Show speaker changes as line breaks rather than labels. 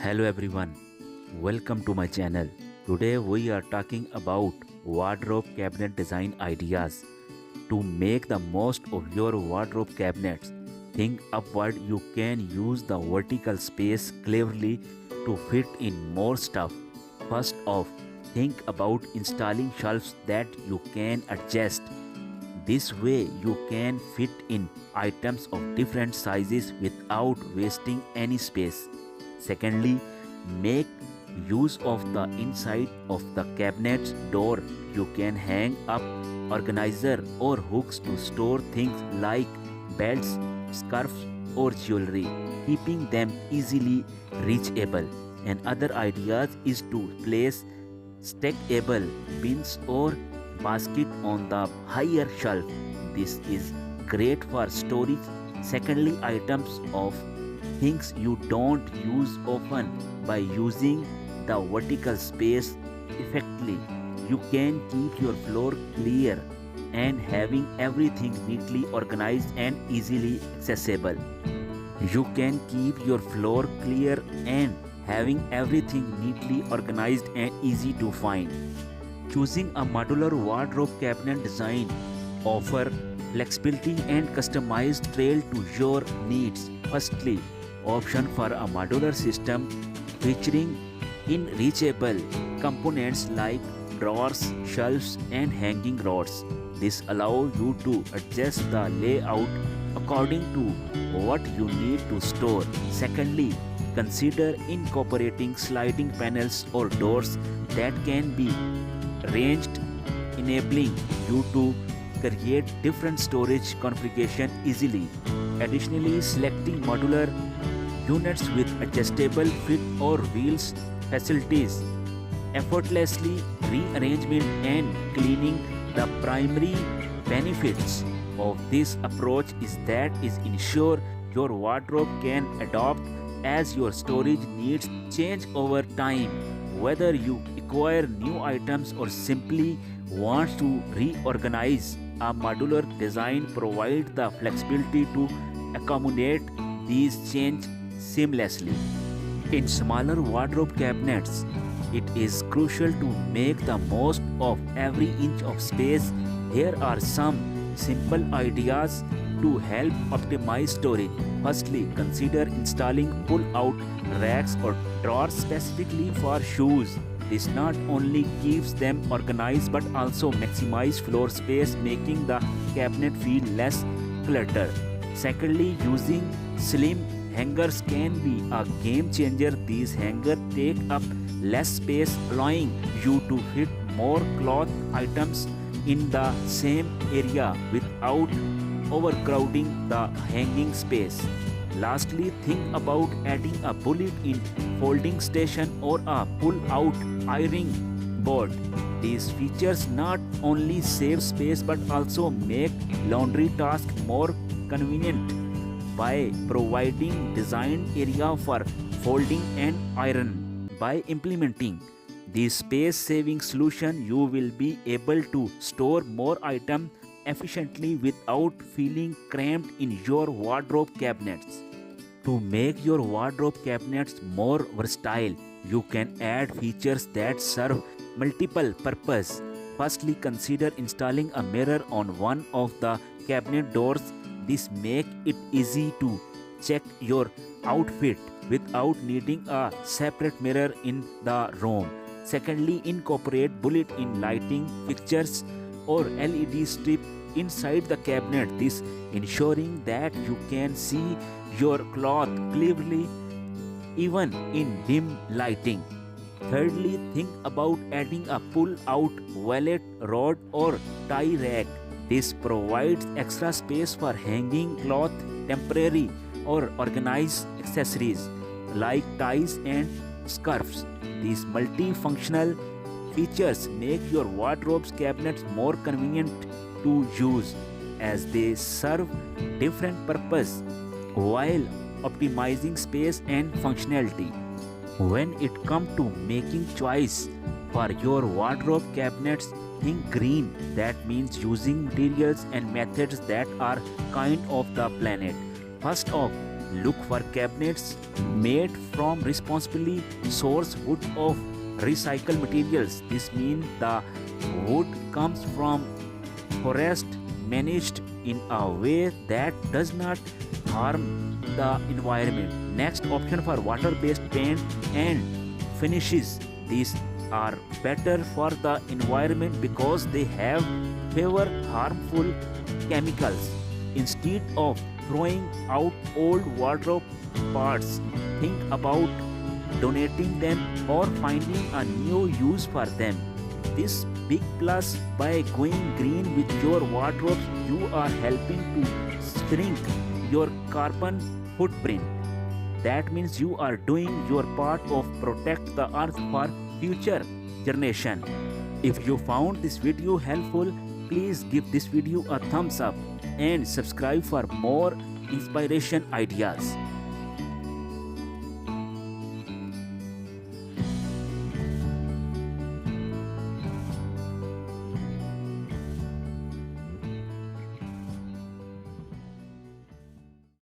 Hello everyone, welcome to my channel. Today we are talking about wardrobe cabinet design ideas. To make the most of your wardrobe cabinets, think upward. You can use the vertical space cleverly to fit in more stuff. First off, think about installing shelves that you can adjust. This way you can fit in items of different sizes without wasting any space. Secondly, make use of the inside of the cabinet's door. You can hang up organizer or hooks to store things like belts, scarves or jewelry, keeping them easily reachable. And other ideas is to place stackable bins or basket on the higher shelf. This is great for storage secondly items of things you don't use often. By using the vertical space effectively, you can keep your floor clear and having everything neatly organized and easily accessible. You can keep your floor clear and having everything neatly organized and easy to find. Choosing a modular wardrobe cabinet design offer flexibility and customized trail to your needs. Firstly, option for a modular system featuring in-reachable components like drawers, shelves and hanging rods. This allows you to adjust the layout according to what you need to store. Secondly, consider incorporating sliding panels or doors that can be arranged, enabling you to create different storage configuration easily. Additionally, selecting modular units with adjustable fit or wheels facilities effortlessly rearrangement and cleaning. The primary benefits of this approach is that it ensure your wardrobe can adapt as your storage needs change over time. Whether you acquire new items or simply want to reorganize, a modular design provides the flexibility to accommodate these changes seamlessly. In smaller wardrobe cabinets, it is crucial to make the most of every inch of space. Here are some simple ideas to help optimize storage. Firstly, consider installing pull-out racks or drawers specifically for shoes. This not only keeps them organized but also maximizes floor space, making the cabinet feel less cluttered. Secondly, using slim hangers can be a game changer. These hangers take up less space, allowing you to fit more cloth items in the same area without overcrowding the hanging space. Lastly, think about adding a bullet-in folding station or a pull-out ironing board. These features not only save space but also make laundry tasks more convenient by providing designed area for folding and iron. By implementing this space-saving solution, you will be able to store more items efficiently without feeling cramped in your wardrobe cabinets. To make your wardrobe cabinets more versatile, you can add features that serve multiple purposes. Firstly, consider installing a mirror on one of the cabinet doors. This makes it easy to check your outfit without needing a separate mirror in the room. Secondly, incorporate bullet-in lighting fixtures or LED strip inside the cabinet, this ensuring that you can see your cloth clearly even in dim lighting. Thirdly, think about adding a pull-out wallet rod or tie rack. This provides extra space for hanging cloth, temporary or organized accessories like ties and scarves. These multifunctional features make your wardrobe cabinets more convenient to use as they serve different purposes while optimizing space and functionality. When it comes to making choice for your wardrobe cabinets, think green. That means using materials and methods that are kind of the planet. First off, Look for cabinets made from responsibly sourced wood of recycled materials. This means the wood comes from forest managed in a way that does not harm the environment. Next option for water-based paint and finishes. These are better for the environment because they have fewer harmful chemicals. Instead of throwing out old wardrobe parts, think about donating them or finding a new use for them. This big plus. By going green with your wardrobe, you are helping to shrink your carbon footprint. That means you are doing your part of protect the earth for future generation. If you found this video helpful, please give this video a thumbs up and subscribe for more inspiration ideas.